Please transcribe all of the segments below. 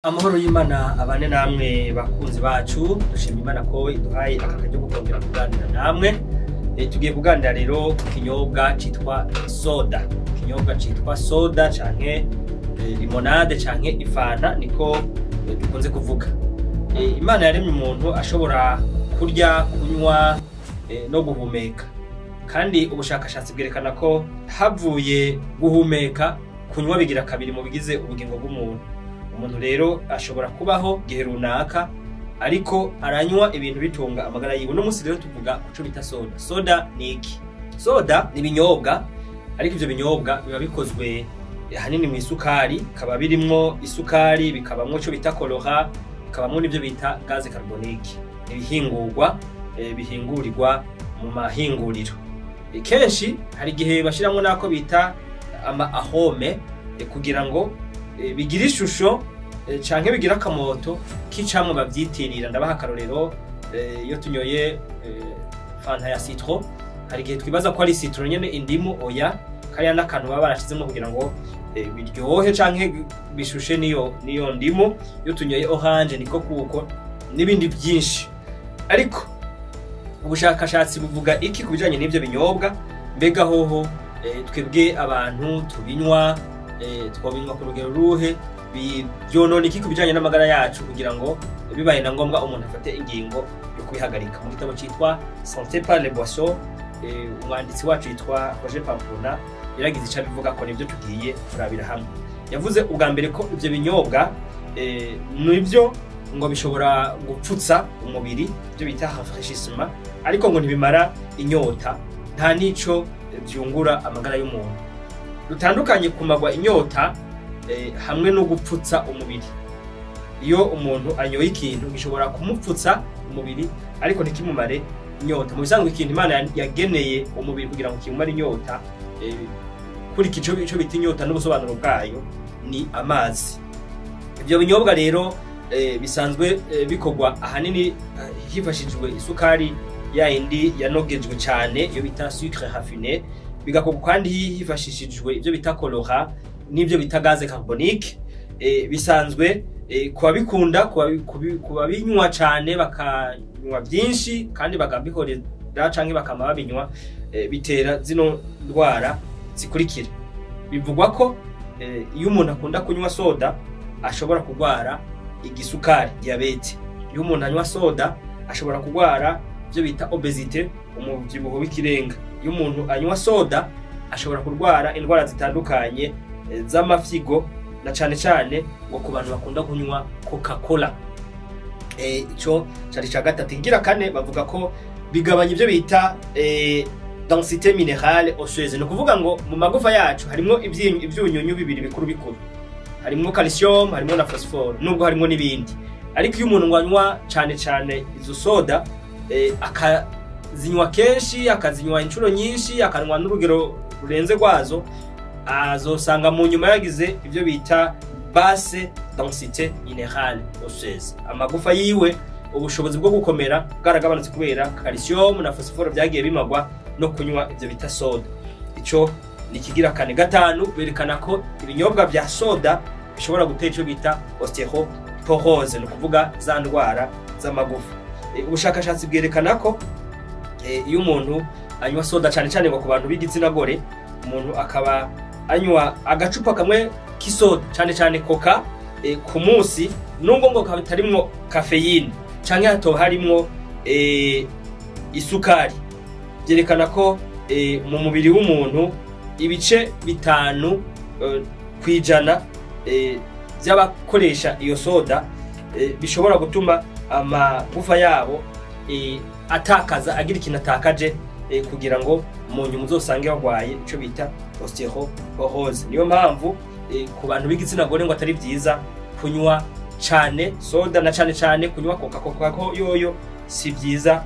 Amahoro y'Imana abane namwe bakunzi bacu, dushima Imana ko iduhaye aka karyo gukongera kuganira namwe. Tugiye kuganira rero ku kinyobwa citwa soda. Ikinyobwa citwa soda canke limonade canke ifanta niko dukunze kuvuga. Imana yaremye umuntu ashobora kurya, kunywa no guhumeka. Kandi ubushakashatsi bwerekana ko havuye guhumeka, kunywa bigira kabiri mu bigize ubugingo bw'umuntu. Umuntu rero ashobora kubaho gihe runaka ariko aranywa ibintu bitunga amagara yiwe. No musi rero tuvuga kuco bita soda. Soda ni iki? Soda ni binyobwa, ariko ivyo binyobwa biba bikozwe hanini mu isukari, kaba birimwo isukari, bikabamwo cyo bita colorant, bikabamwo nivyo bita gaz carbonique. Ibihingurwa bihingurirwa mu mahinguriro. Kenshi hari gihe bashiramwo nako bita ama arome kugira ngo bigira ishusho canke bigira akamoto k'icamwa bavyitirira. Ndabaha akarorero, iyo tunyoye fanta ya citron, hari gihe twibaza ko ari citron nyene indimu. Oya, kariya n'akantu baba barashizemo kugira ngo biryohe canke bishushe niyo ndimu. Iyo tunyoye orange niko kuko, n'ibindi byinshi. Ariko ubushakashatsi buvuga iki kubijanye n'ivyo binyobwa? Mbega hoho twebwe abantu tubinywa twobinywa ku rugero ruhe? Byonona iki kubijanye n'amagara yacu kugira ngo bibaye na ngombwa umuntu afate ingingo yo kubihagarika? Mu gitabo citwa Santé par les boissons, umwanditsi wacu yitwa Roger Pamplona yaragize ico bivuga ko nivyo tugiye kurabira hamwe. Yavuze ubwa mbere ko ivyo binyobwa nivyo ngo bishobora gupfutsa umubiri, byo bita rafraîchissement, ariko ngo ntibimara inyota, nta nico byungura amagara y'umuntu. Rutandukanye kumagwa inyota hamwe no gupfutsa umubiri. Iyo umuntu anyoye ikintu gishobora kumupfutsa umubiri ariko ntikimumare inyota. Mu bisanzwe ikintu Imana yageneye umubiri kugira ngo kimumare inyota, kuri kico bita inyota n'ubusobanuro bwayo ni amazi. Ibyo binyobwa rero bisanzwe bikorwa ahanini hifashishijwe isukari ya indi yanogejwe cyane, iyo bita sucre raffiné, bigakorwa kandi hifashishijwe ibyo bita colorant n'ibyo bita gaz carbonique. Bisanzwe kuba bikunda, kuba binywa cyane, bakanywa byinshi kandi bagabihorera canke bakama babinywa, bitera zino ndwara zikurikira. Bivugwa ko iyo umuntu akunda kunywa soda ashobora kurwara igisukari, diabete. Iyo umuntu anywa soda ashobora kurwara ibyo bita obesite, umubyibuho w'ikirenga. Iyo umuntu anywa soda ashobora kurwara indwara zitandukanye z'amafyigo, na cyane ngo ku bantu bakunda kunywa Coca-Cola. Ico cari ca gatatu. Igira kane bavuga ko bigabanya ibyo bita densité minérale osseuse. No kuvuga ngo mu magufa yacu harimo ivyunyunyu bibiri bikuru. Harimo calcium, harimo na phosphore, nubwo harimo n'ibindi. Ariko iyo umuntu ngwanywa cyane izo soda akazinywa kenshi, akazinywa inshuro nyinshi, akanwa n'urugero rurenze rwazo, azosanga mu nyuma yagize ibyo bita basse densité minérale osseuse. Amagufa yiwe ubushobozi bwo gukomera bwaragabanutse kubera calcium na phosphore byagiye bimagwa no kunywa ibyo bita soda. Ico nikigira kane. Gatanu, berekana ko ibinyobwa bya soda bishobora gutera ico bita osteoporose, no kuvuga za ndwara z'amagufa. Ubushakashatsi bwerekana ko iyo umuntu anywa soda cyane ngo ku bantu b'igitsina gore, umuntu akaba anywa agacupa kamwe k'isoda cyane Coca ku munsi, nubwo ngo katarimwo caffeine canke hato harimwo isukari, byerekana ko mu mubiri w'umuntu ibice 5 kwijana by'abakoresha iyo soda bishobora gutuma amagufa yabo atakaza, agira ikintu atakaje, kugira ngo mu nyuma uzosange warwaye ico bita osteoporose. Niyo mpamvu ku bantu b'igitsina gore ngo atari byiza kunywa cyane soda, na cyane kunywa Coca-Cola ko yoyo si byiza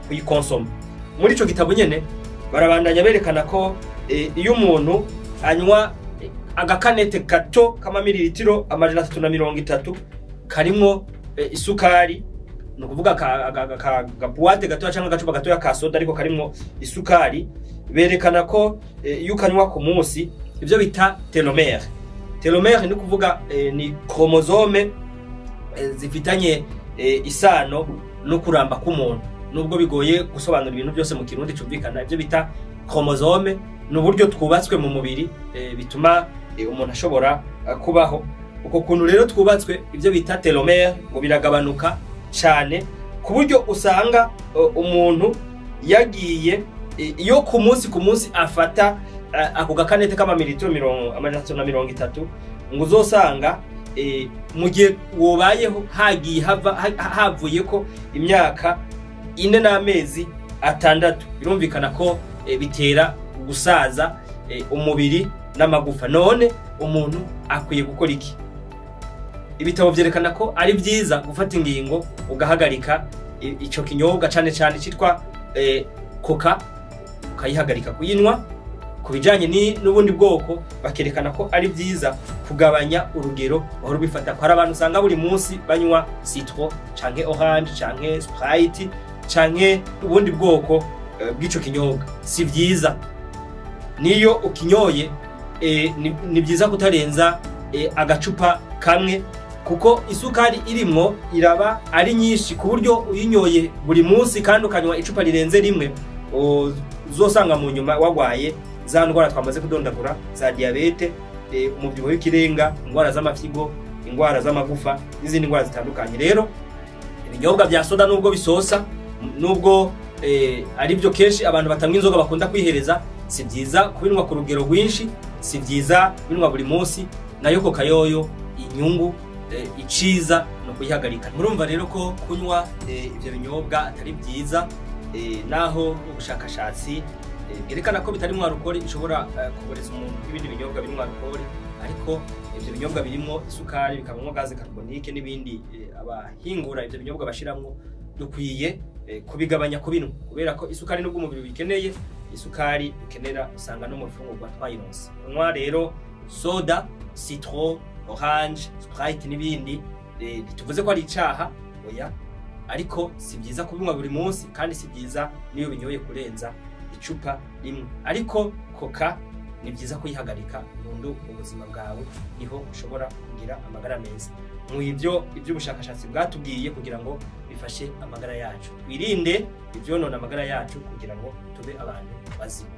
kuyikonsoma. Muri ico gitabo nyene barabandanya berekana ko iyo umuntu anywa agakanete gato kama mililitiro 330 karimo isukari, no kuvuga gapuwate gato cyangwa gacupa gato ya kasoda ariko karimo isukari, berekana ko iyo ukanywa ku munsi ibyo bita telomere Telomere ni kuvuga ni chromosome zifitanye isano no kuramba k'umuntu. Nubwo bigoye gusobanura ibintu byose mu kirundi cyumvikana, ibyo bita chromosome n'uburyo twubatswe mu mubiri bituma umuntu ashobora kubaho. Uko kuntu rero twubatswe ibyo bita telomere ngo biragabanuka cyane ku buryo usanga umuntu yagiye iyo ku munsi afata ako gakanete k'amamilitiro 330 ngo uzosanga mu gihe wobayeho hagiye havuye ko imyaka 4 n'amezi 6. Birumvikana ko bitera gusaza umubiri n'amagufa. None umuntu akwiye gukora iki? Ibitabo byerekana ko ari byiza gufata ingingo ugahagarika ico kinyobwa cyane cyane cyitwa coca, ukayihagarika kuyinywa. Kubijanye n'ubundi bwoko bakerekana ko ari byiza kugabanya urugero bahora bifata. Ko hari abantu usanga buri munsi banywa citron canke orange canke sprite canke ubundi bwoko bw'ico kinyobwa. Si byiza. Niyo ukinyoye ni byiza kutarenza agacupa kamwe, kuko isukari irimwo iraba ari nyinshi ku buryo uyinyoye buri munsi kandi ukanywa icupa rirenze rimwe uzosanga mu nyuma wagwaye za ndwara twamaze kudondagura, za diabete, umubyibuho w'ikirenga, indwara z'amafyigo, indwara z'amagufa n'izindi ndwara zitandukanye. Rero ibinyobwa bya soda nubwo bisosa, nubwo ari byo kenshi abantu batanywa inzoga bakunda kwihereza, si byiza kubinwa ku rugero rwinshi, si byiza binwa buri munsi. Nayo Coca yoyo inyungu iciza no kuyihagarika. Murumva rero ko kunywa ibyo binyobwa atari byiza, naho ubushakashatsi bwerekana ko bitari mu alcohol ishobora kuboreza umuntu ibindi binyobwa birimo alcohol, ariko ibyo binyobwa birimo isukari, bikabamo gaze carbonique n'ibindi abahingura ibyo binyobwa bashiramwo, dukwiye kubigabanya kubinwa, kubera ko isukari nubwo umubiri bikeneye, isukari ukenera usanga no mu fungurwa twayironse. Unywa rero soda, citron, orange, sprite n'ibindi bituvuze ko ari icaha, oya, ariko si byiza kubinywa buri munsi, kandi si byiza niyo binyoye kurenza icupa rimwe. Ariko Coca ni byiza kuyihagarika burundu mu buzima bwawe, niho ushobora kugira amagara meza. Mu iby'ubushakashatsi bwatubwiye kugira ngo bifashe amagara yacu, twirinde ibyonona amagara yacu kugira ngo tube abantu bazima.